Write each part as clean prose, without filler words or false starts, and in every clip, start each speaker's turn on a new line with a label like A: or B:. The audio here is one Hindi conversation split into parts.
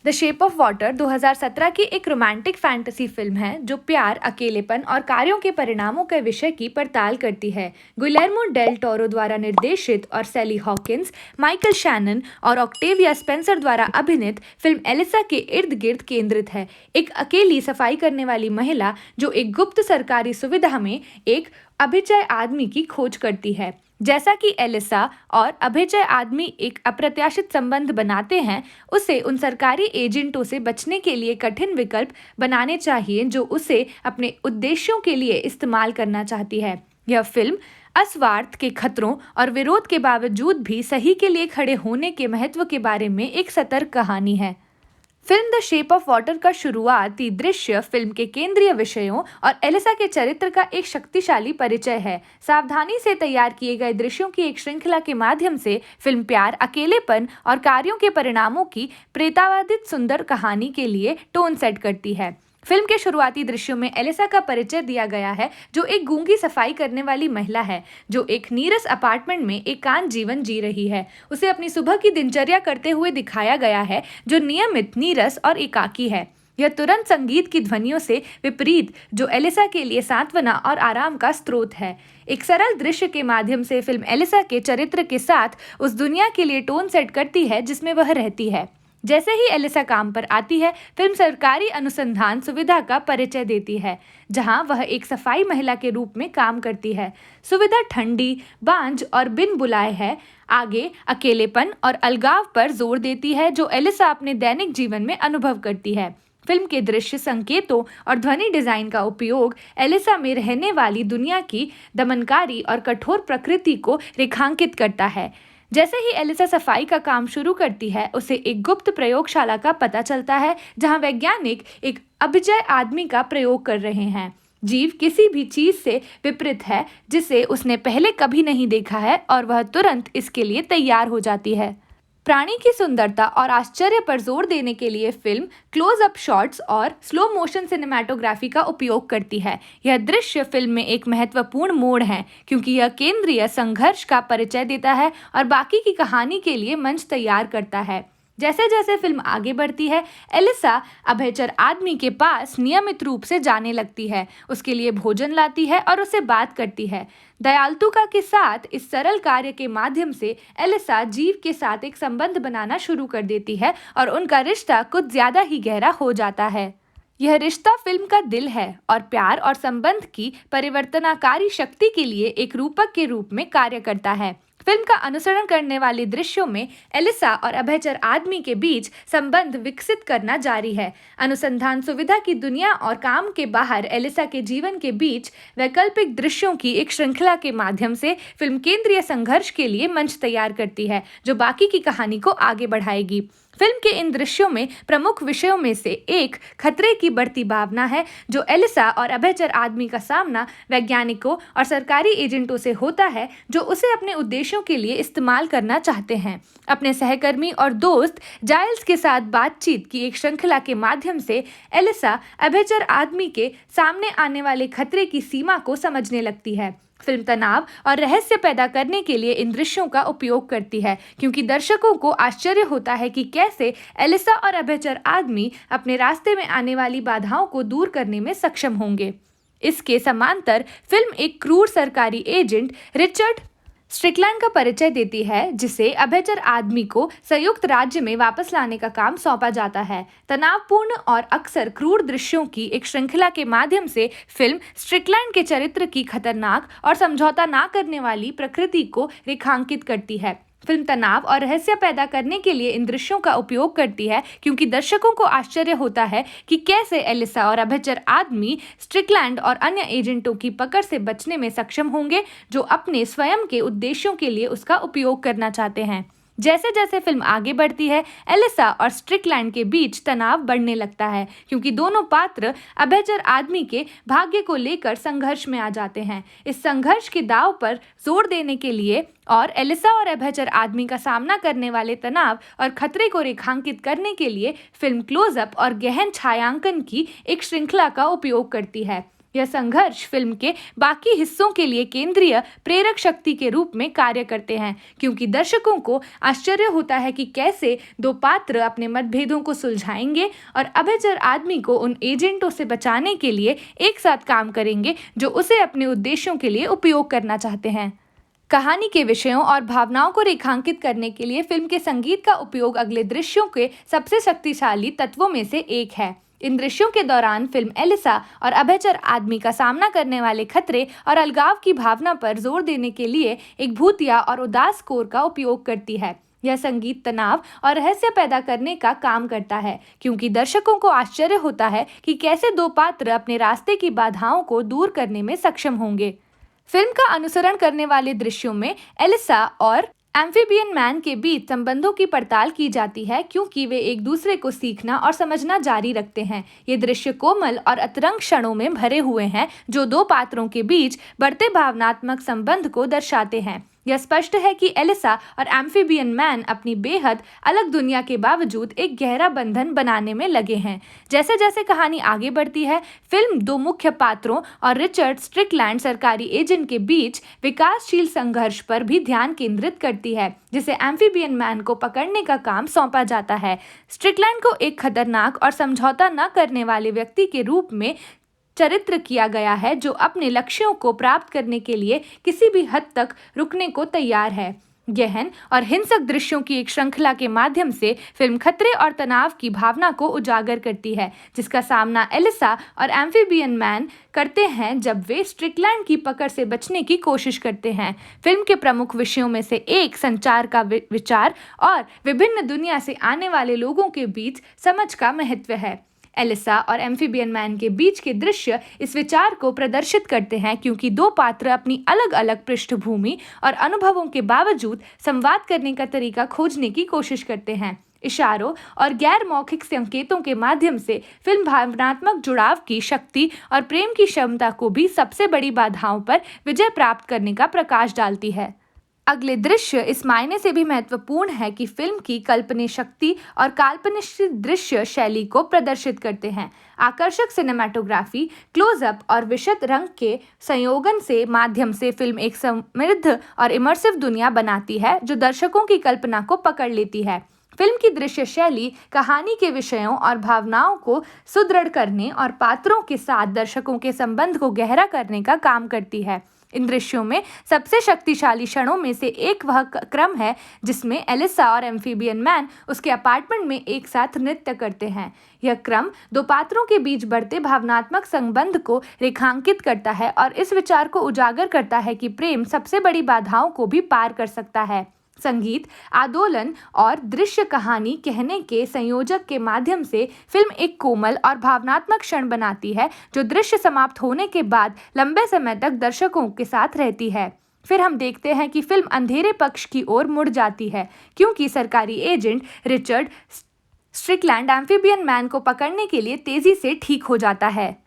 A: द शेप ऑफ वाटर 2017 की एक रोमांटिक फैंटेसी फिल्म है जो प्यार, अकेलेपन और कार्यों के परिणामों के विषय की पड़ताल करती है। गुइलेर्मो डेल टोरो द्वारा निर्देशित और सैली हॉकिंस, माइकल शैनन और ऑक्टेविया स्पेंसर द्वारा अभिनीत फिल्म एलिसा के इर्द गिर्द केंद्रित है। एक अकेली सफाई करने वाली महिला जो एक गुप्त सरकारी सुविधा में एक अभिचय आदमी की खोज करती है। जैसा कि एलिसा और अभेचय आदमी एक अप्रत्याशित संबंध बनाते हैं, उसे उन सरकारी एजेंटों से बचने के लिए कठिन विकल्प बनाने चाहिए जो उसे अपने उद्देश्यों के लिए इस्तेमाल करना चाहती है। यह फिल्म अस्वार्थ के खतरों और विरोध के बावजूद भी सही के लिए खड़े होने के महत्व के बारे में एक सतर्क कहानी है। Film the shape of water का शुरुआती दृश्य फिल्म के केंद्रीय विषयों और एलिसा के चरित्र का एक शक्तिशाली परिचय है। सावधानी से तैयार किए गए दृश्यों की एक श्रृंखला के माध्यम से फिल्म प्यार, अकेलेपन और कार्यों के परिणामों की प्रेतावादित सुंदर कहानी के लिए टोन सेट करती है। फिल्म के शुरुआती दृश्यों में एलिसा का परिचय दिया गया है, जो एक गूंगी सफाई करने वाली महिला है जो एक नीरस अपार्टमेंट में एकांत जीवन जी रही है। उसे अपनी सुबह की दिनचर्या करते हुए दिखाया गया है जो नियमित, नीरस और एकाकी है। यह तुरंत संगीत की ध्वनियों से विपरीत जो एलिसा के लिए सांत्वना और आराम का स्रोत है। एक सरल दृश्य के माध्यम से फिल्म एलिसा के चरित्र के साथ उस दुनिया के लिए टोन सेट करती है जिसमें वह रहती है। जैसे ही एलिसा काम पर आती है, फिल्म सरकारी अनुसंधान सुविधा का परिचय देती है जहां वह एक सफाई महिला के रूप में काम करती है। सुविधा ठंडी, बांझ और बिन बुलाए है। आगे अकेलेपन और अलगाव पर जोर देती है जो एलिसा अपने दैनिक जीवन में अनुभव करती है। फिल्म के दृश्य संकेतों और ध्वनि डिजाइन का उपयोग एलिसा में रहने वाली दुनिया की दमनकारी और कठोर प्रकृति को रेखांकित करता है। जैसे ही एलिसा सफाई का काम शुरू करती है, उसे एक गुप्त प्रयोगशाला का पता चलता है जहां वैज्ञानिक एक अभिजय आदमी का प्रयोग कर रहे हैं। जीव किसी भी चीज से विपरीत है जिसे उसने पहले कभी नहीं देखा है और वह तुरंत इसके लिए तैयार हो जाती है। प्राणी की सुंदरता और आश्चर्य पर जोर देने के लिए फिल्म क्लोज अप शॉट्स और स्लो मोशन सिनेमैटोग्राफी का उपयोग करती है। यह दृश्य फिल्म में एक महत्वपूर्ण मोड़ है क्योंकि यह केंद्रीय संघर्ष का परिचय देता है और बाकी की कहानी के लिए मंच तैयार करता है। जैसे जैसे फिल्म आगे बढ़ती है, एलिसा अभयचर आदमी के पास नियमित रूप से जाने लगती है, उसके लिए भोजन लाती है और उससे बात करती है। दयालुता के साथ इस सरल कार्य के माध्यम से एलिसा जीव के साथ एक संबंध बनाना शुरू कर देती है और उनका रिश्ता कुछ ज्यादा ही गहरा हो जाता है। यह रिश्ता फिल्म का दिल है और प्यार और संबंध की परिवर्तनकारी शक्ति के लिए एक रूपक के रूप में कार्य करता है। फिल्म का अनुसरण करने वाले दृश्यों में एलिसा और अभयचर आदमी के बीच संबंध विकसित करना जारी है। अनुसंधान सुविधा की दुनिया और काम के बाहर एलिसा के जीवन के बीच वैकल्पिक दृश्यों की एक श्रृंखला के माध्यम से फिल्म केंद्रीय संघर्ष के लिए मंच तैयार करती है जो बाकी की कहानी को आगे बढ़ाएगी। फिल्म के इन दृश्यों में प्रमुख विषयों में से एक खतरे की बढ़ती भावना है जो एलिसा और अभयचर आदमी का सामना वैज्ञानिकों और सरकारी एजेंटों से होता है जो उसे अपने उद्देश्यों के लिए इस्तेमाल करना चाहते हैं। अपने सहकर्मी और दोस्त जाइल्स के साथ बातचीत की एक श्रृंखला के माध्यम से एलिसा अभयचर आदमी के सामने आने वाले खतरे की सीमा को समझने लगती है। फिल्म तनाव और रहस्य पैदा करने के लिए इन दृश्यों का उपयोग करती है क्योंकि दर्शकों को आश्चर्य होता है कि कैसे एलिसा और अभयचर आदमी अपने रास्ते में आने वाली बाधाओं को दूर करने में सक्षम होंगे। इसके समांतर फिल्म एक क्रूर सरकारी एजेंट रिचर्ड स्ट्रिकलैंड का परिचय देती है जिसे अभयचर आदमी को संयुक्त राज्य में वापस लाने का काम सौंपा जाता है। तनावपूर्ण और अक्सर क्रूर दृश्यों की एक श्रृंखला के माध्यम से फिल्म स्ट्रिकलैंड के चरित्र की खतरनाक और समझौता ना करने वाली प्रकृति को रेखांकित करती है। फिल्म तनाव और रहस्य पैदा करने के लिए इन दृश्यों का उपयोग करती है क्योंकि दर्शकों को आश्चर्य होता है कि कैसे एलिसा और अभयचर आदमी स्ट्रिकलैंड और अन्य एजेंटों की पकड़ से बचने में सक्षम होंगे जो अपने स्वयं के उद्देश्यों के लिए उसका उपयोग करना चाहते हैं। जैसे जैसे फिल्म आगे बढ़ती है, एलिसा और स्ट्रिकलैंड के बीच तनाव बढ़ने लगता है क्योंकि दोनों पात्र अभयचर आदमी के भाग्य को लेकर संघर्ष में आ जाते हैं। इस संघर्ष के दांव पर जोर देने के लिए और एलिसा और अभयचर आदमी का सामना करने वाले तनाव और खतरे को रेखांकित करने के लिए फिल्म क्लोजअप और गहन छायांकन की एक श्रृंखला का उपयोग करती है। यह संघर्ष फिल्म के बाकी हिस्सों के लिए केंद्रीय प्रेरक शक्ति के रूप में कार्य करते हैं, क्योंकि दर्शकों को आश्चर्य होता है कि कैसे दो पात्र अपने मतभेदों को सुलझाएंगे और अभयचर आदमी को उन एजेंटों से बचाने के लिए एक साथ काम करेंगे जो उसे अपने उद्देश्यों के लिए उपयोग करना चाहते हैं। कहानी के विषयों और भावनाओं को रेखांकित करने के लिए फिल्म के संगीत का उपयोग अगले दृश्यों के सबसे शक्तिशाली तत्वों में से एक है। इन दृश्यों के दौरान फिल्म एलिसा और अभयचर आदमी का सामना करने वाले खतरे और अलगाव की भावना पर जोर देने के लिए एक भूतिया और उदास स्कोर का उपयोग करती है। यह संगीत तनाव और रहस्य पैदा करने का काम करता है, क्योंकि दर्शकों को आश्चर्य होता है कि कैसे दो पात्र अपने रास्ते की बाधाओं को दूर करने में सक्षम होंगे। फिल्म का अनुसरण करने वाले दृश्यों में एलिसा और एम्फीबियन मैन के बीच संबंधों की पड़ताल की जाती है, क्योंकि वे एक दूसरे को सीखना और समझना जारी रखते हैं। ये दृश्य कोमल और अतरंग क्षणों में भरे हुए हैं जो दो पात्रों के बीच बढ़ते भावनात्मक संबंध को दर्शाते हैं। यह स्पष्ट है कि एलिसा और एम्फीबियन मैन अपनी बेहद अलग दुनिया के बावजूद एक गहरा बंधन बनाने में लगे हैं। जैसे जैसे कहानी आगे बढ़ती है, फिल्म दो मुख्य पात्रों और रिचर्ड स्ट्रिकलैंड सरकारी एजेंट के बीच विकासशील संघर्ष पर भी ध्यान केंद्रित करती है, जिसे एम्फीबियन मैन को पकड़ने का काम सौंपा जाता है। स्ट्रिकलैंड को एक खतरनाक और समझौता न करने वाले व्यक्ति के रूप में चरित्र किया गया है, जो अपने लक्ष्यों को प्राप्त करने के लिए किसी भी हद तक रुकने को तैयार है। गहन और हिंसक दृश्यों की एक श्रृंखला के माध्यम से फिल्म खतरे और तनाव की भावना को उजागर करती है, जिसका सामना एलिसा और एम्फीबियन मैन करते हैं जब वे स्ट्रिकलैंड की पकड़ से बचने की कोशिश करते हैं। फिल्म के प्रमुख विषयों में से एक संचार का विचार और विभिन्न दुनिया से आने वाले लोगों के बीच समझ का महत्व है। एलिसा और एम्फीबियन मैन के बीच के दृश्य इस विचार को प्रदर्शित करते हैं, क्योंकि दो पात्र अपनी अलग अलग पृष्ठभूमि और अनुभवों के बावजूद संवाद करने का तरीका खोजने की कोशिश करते हैं। इशारों और गैर मौखिक संकेतों के माध्यम से फिल्म भावनात्मक जुड़ाव की शक्ति और प्रेम की क्षमता को भी सबसे बड़ी बाधाओं पर विजय प्राप्त करने का प्रकाश डालती है। अगले दृश्य इस मायने से भी महत्वपूर्ण है कि फिल्म की कल्पनीय शक्ति और काल्पनिक दृश्य शैली को प्रदर्शित करते हैं। आकर्षक सिनेमैटोग्राफी, क्लोजअप और विशद रंग के संयोजन से माध्यम से फिल्म एक समृद्ध और इमर्सिव दुनिया बनाती है जो दर्शकों की कल्पना को पकड़ लेती है। फिल्म की दृश्य शैली कहानी के विषयों और भावनाओं को सुदृढ़ करने और पात्रों के साथ दर्शकों के संबंध को गहरा करने का काम करती है। इन दृश्यों में सबसे शक्तिशाली क्षणों में से एक वह क्रम है जिसमें एलिसा और एम्फीबियन मैन उसके अपार्टमेंट में एक साथ नृत्य करते हैं। यह क्रम दो पात्रों के बीच बढ़ते भावनात्मक संबंध को रेखांकित करता है और इस विचार को उजागर करता है कि प्रेम सबसे बड़ी बाधाओं को भी पार कर सकता है। संगीत, आंदोलन और दृश्य कहानी कहने के संयोजक के माध्यम से फिल्म एक कोमल और भावनात्मक क्षण बनाती है जो दृश्य समाप्त होने के बाद लंबे समय तक दर्शकों के साथ रहती है। फिर हम देखते हैं कि फिल्म अंधेरे पक्ष की ओर मुड़ जाती है, क्योंकि सरकारी agent Richard Strickland amphibian man को पकड़ने के लिए तेजी से ठीक हो जाता है।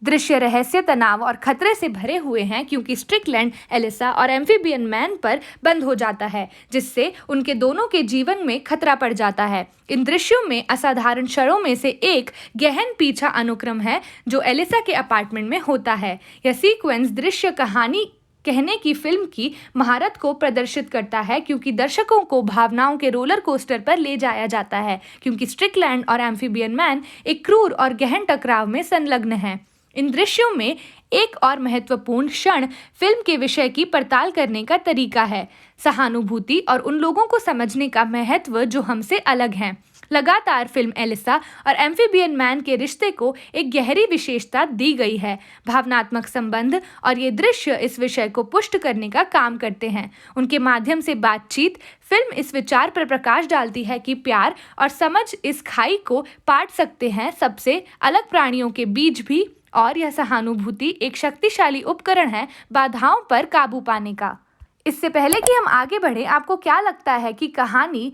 A: दृश्य रहस्य, तनाव और खतरे से भरे हुए हैं, क्योंकि स्ट्रिकलैंड एलिसा और एम्फीबियन मैन पर बंद हो जाता है, जिससे उनके दोनों के जीवन में खतरा पड़ जाता है। इन दृश्यों में असाधारण क्षणों में से एक गहन पीछा अनुक्रम है जो एलिसा के अपार्टमेंट में होता है। यह सीक्वेंस दृश्य कहानी कहने की फिल्म की महारत को प्रदर्शित करता है, क्योंकि दर्शकों को भावनाओं के रोलर कोस्टर पर ले जाया जाता है, क्योंकि स्ट्रिकलैंड और एम्फीबियन मैन एक क्रूर और गहन टकराव में संलग्न हैं। इन दृश्यों में एक और महत्वपूर्ण क्षण फिल्म के विषय की पड़ताल करने का तरीका है। सहानुभूति और उन लोगों को समझने का महत्व जो हमसे अलग हैं। लगातार फिल्म एलिसा और एम्फीबियन मैन के रिश्ते को एक गहरी विशेषता दी गई है। भावनात्मक संबंध और ये दृश्य इस विषय को पुष्ट करने का काम करते हैं। उनके माध्यम से बातचीत फिल्म इस विचार पर प्रकाश डालती है कि प्यार और समझ इस खाई को पाट सकते हैं सबसे अलग प्राणियों के बीच भी, और यह सहानुभूति एक शक्तिशाली उपकरण है बाधाओं पर काबू पाने का। इससे पहले कि हम आगे बढ़े, आपको क्या लगता है कि कहानी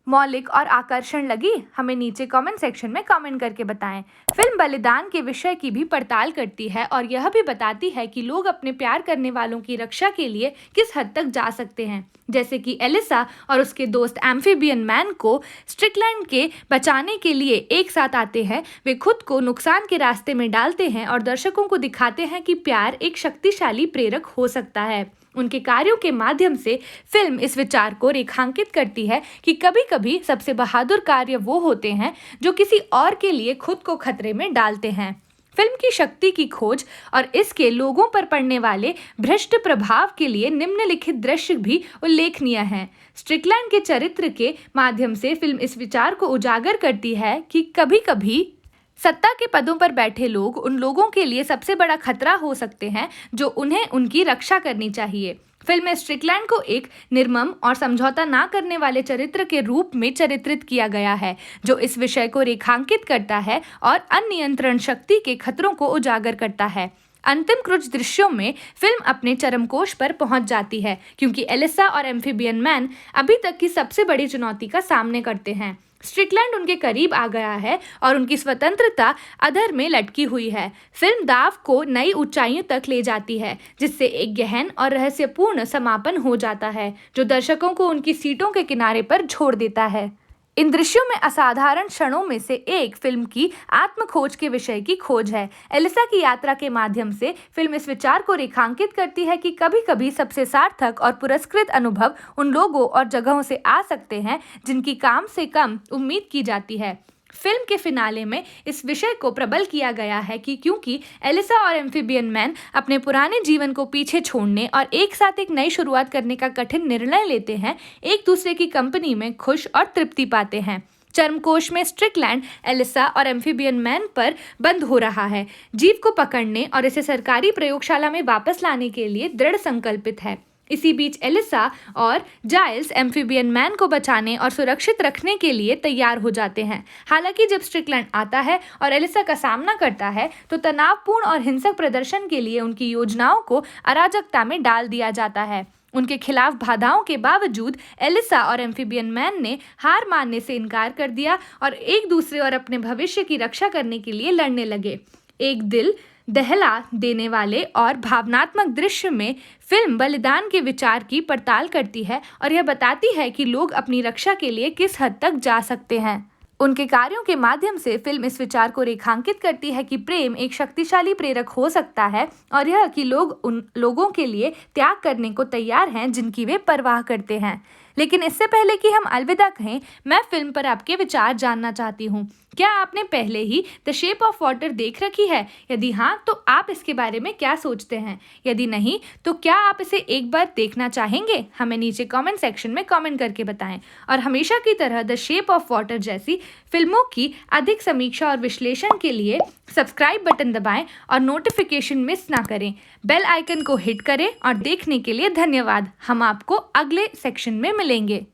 A: मौलिक और आकर्षण लगी? हमें नीचे कमेंट सेक्शन में कमेंट करके बताएं। फिल्म बलिदान के विषय की भी पड़ताल करती है और यह भी बताती है कि लोग अपने प्यार करने वालों की रक्षा के लिए किस हद तक जा सकते हैं। जैसे कि एलिसा और उसके दोस्त एम्फीबियन मैन को स्ट्रिकलैंड के बचाने के लिए एक साथ आते हैं, वे खुद को नुकसान के रास्ते में डालते हैं और दर्शकों को दिखाते हैं कि प्यार एक शक्तिशाली प्रेरक हो सकता है। उनके कार्यों के माध्यम से फिल्म इस विचार को रेखांकित करती है कि कभी-कभी सबसे बहादुर कार्य वो होते हैं जो किसी और के लिए खुद को खतरे में डालते हैं। फिल्म की शक्ति की खोज और इसके लोगों पर पड़ने वाले भ्रष्ट प्रभाव के लिए निम्नलिखित दृश्य भी उल्लेखनीय हैं। स्ट्रिकलैंड के चरित्र के माध्यम से फिल्म इस विचार को उजागर करती है कि कभी-कभी सत्ता के पदों पर बैठे लोग उन लोगों के लिए सबसे बड़ा खतरा हो सकते हैं जो उन्हें उनकी रक्षा करनी चाहिए। फिल्म में स्ट्रिकलैंड को एक निर्मम और समझौता ना करने वाले चरित्र के रूप में चित्रित किया गया है, जो इस विषय को रेखांकित करता है और अनियंत्रण शक्ति के खतरों को उजागर करता है। अंतिम कुछ दृश्यों में फिल्म अपने चरमकोश पर पहुंच जाती है क्योंकि एलिसा और एम्फीबियन मैन अभी तक की सबसे बड़ी चुनौती का सामना करते हैं। स्ट्रिकलैंड उनके करीब आ गया है और उनकी स्वतंत्रता अधर में लटकी हुई है। फिल्म दाव को नई ऊंचाइयों तक ले जाती है, जिससे एक गहन और रहस्यपूर्ण समापन हो जाता है जो दर्शकों को उनकी सीटों के किनारे पर छोड़ देता है। इन दृश्यों में असाधारण क्षणों में से एक फिल्म की आत्मखोज के विषय की खोज है। एलिसा की यात्रा के माध्यम से फिल्म इस विचार को रेखांकित करती है कि कभी-कभी सबसे सार्थक और पुरस्कृत अनुभव उन लोगों और जगहों से आ सकते हैं जिनकी काम से कम उम्मीद की जाती है। फिल्म के फिनाले में इस विषय को प्रबल किया गया है कि क्योंकि एलिसा और एम्फीबियन मैन अपने पुराने जीवन को पीछे छोड़ने और एक साथ एक नई शुरुआत करने का कठिन निर्णय लेते हैं, एक दूसरे की कंपनी में खुश और तृप्ति पाते हैं। चरमकोश में स्ट्रिकलैंड एलिसा और एम्फीबियन मैन पर बंद हो रहा है, जीव को पकड़ने और इसे सरकारी प्रयोगशाला में वापस लाने के लिए दृढ़ संकल्पित है। इसी बीच एलिसा और जाइल्स एम्फीबियन मैन को बचाने और सुरक्षित रखने के लिए तैयार हो जाते हैं। हालांकि जब स्ट्रिकलैंड आता है और एलिसा का सामना करता है तो तनावपूर्ण और हिंसक प्रदर्शन के लिए उनकी योजनाओं को अराजकता में डाल दिया जाता है। उनके खिलाफ बाधाओं के बावजूद एलिसा और एम्फीबियन मैन ने हार मानने से इनकार कर दिया और एक दूसरे और अपने भविष्य की रक्षा करने के लिए लड़ने लगे। एक दिल दहला देने वाले और भावनात्मक दृश्य में फिल्म बलिदान के विचार की पड़ताल करती है और यह बताती है कि लोग अपनी रक्षा के लिए किस हद तक जा सकते हैं। उनके कार्यों के माध्यम से फिल्म इस विचार को रेखांकित करती है कि प्रेम एक शक्तिशाली प्रेरक हो सकता है और यह कि लोग उन लोगों के लिए त्याग करने को तैयार हैं जिनकी वे परवाह करते हैं। लेकिन इससे पहले कि हम अलविदा कहें, मैं फिल्म पर आपके विचार जानना चाहती हूँ। क्या आपने पहले ही द शेप ऑफ वाटर देख रखी है? यदि हाँ, तो आप इसके बारे में क्या सोचते हैं? यदि नहीं, तो क्या आप इसे एक बार देखना चाहेंगे? हमें नीचे कमेंट सेक्शन में कमेंट करके बताएं। और हमेशा की तरह द शेप ऑफ वाटर जैसी फिल्मों की अधिक समीक्षा और विश्लेषण के लिए सब्सक्राइब बटन दबाएं और नोटिफिकेशन मिस ना करें। बेल आइकन को हिट करें और देखने के लिए धन्यवाद। हम आपको अगले सेक्शन में मिलेंगे।